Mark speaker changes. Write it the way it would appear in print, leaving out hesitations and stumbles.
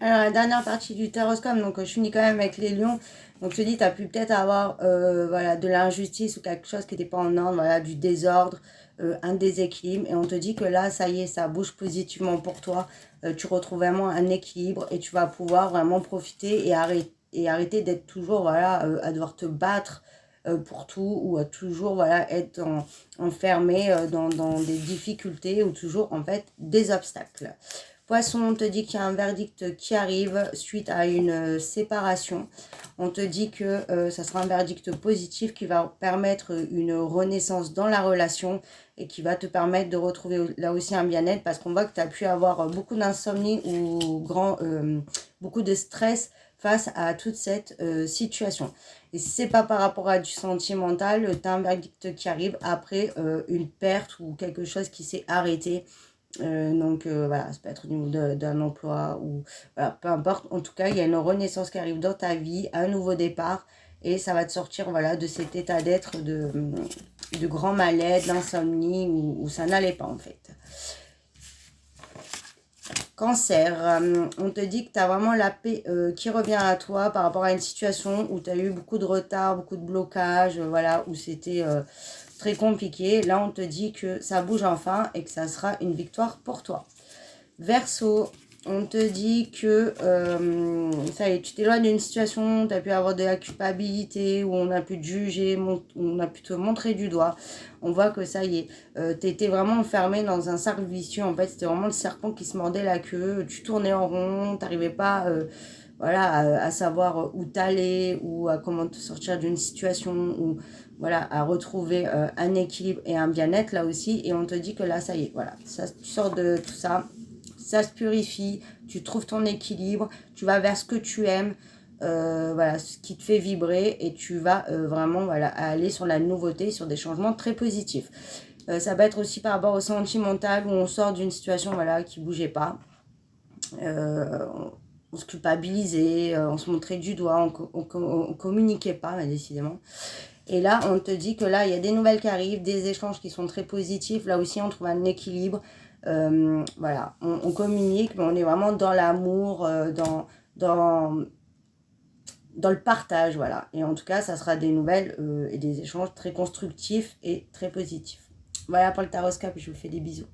Speaker 1: Alors, la dernière partie du taroscope, donc je finis quand même avec les lions. Donc, je te dis, tu as pu peut-être avoir voilà, de l'injustice ou quelque chose qui n'était pas en ordre, voilà, du désordre, un déséquilibre. Et on te dit que là, ça y est, ça bouge positivement pour toi. Tu retrouves vraiment un équilibre et tu vas pouvoir vraiment profiter et arrêter d'être toujours voilà, à devoir te battre pour tout ou à toujours voilà, être enfermé dans des difficultés ou toujours en fait des obstacles. Poisson, on te dit qu'il y a un verdict qui arrive suite à une séparation. On te dit que ça sera un verdict positif qui va permettre une renaissance dans la relation et qui va te permettre de retrouver là aussi un bien-être parce qu'on voit que tu as pu avoir beaucoup d'insomnie ou beaucoup de stress face à toute cette situation. Et si c'est pas par rapport à du sentimental, tu as un verdict qui arrive après une perte ou quelque chose qui s'est arrêté. Voilà, ça peut être au niveau d'un emploi ou voilà, peu importe. En tout cas, il y a une renaissance qui arrive dans ta vie, un nouveau départ et ça va te sortir voilà, de cet état d'être de grand mal-être, d'insomnie où ça n'allait pas en fait. Cancer, on te dit que tu as vraiment la paix qui revient à toi par rapport à une situation où tu as eu beaucoup de retard, beaucoup de blocage, voilà, où c'était très compliqué. Là, on te dit que ça bouge enfin et que ça sera une victoire pour toi. Verseau, on te dit que ça y est, tu t'éloignes d'une situation, tu as pu avoir de la culpabilité, où on a pu te juger, on a pu te montrer du doigt. On voit que ça y est, tu étais vraiment enfermé dans un cercle vicieux. En fait, c'était vraiment le serpent qui se mordait la queue. Tu tournais en rond, tu n'arrivais pas voilà, à savoir où t'allais ou à comment te sortir d'une situation ou voilà, à retrouver un équilibre et un bien-être là aussi. Et on te dit que là, ça y est, voilà, ça, tu sors de tout ça. Ça se purifie, tu trouves ton équilibre, tu vas vers ce que tu aimes, voilà, ce qui te fait vibrer et tu vas vraiment voilà, aller sur la nouveauté, sur des changements très positifs. Ça va être aussi par rapport au sentimental où on sort d'une situation voilà, qui ne bougeait pas. On se culpabilisait, on se montrait du doigt, on communiquait pas, décidément. Et là, on te dit que là, il y a des nouvelles qui arrivent, des échanges qui sont très positifs. Là aussi, on trouve un équilibre. Voilà, on communique, mais on est vraiment dans l'amour, dans, dans le partage, voilà. Et en tout cas, ça sera des nouvelles et des échanges très constructifs et très positifs. Voilà pour le taroscope, je vous fais des bisous.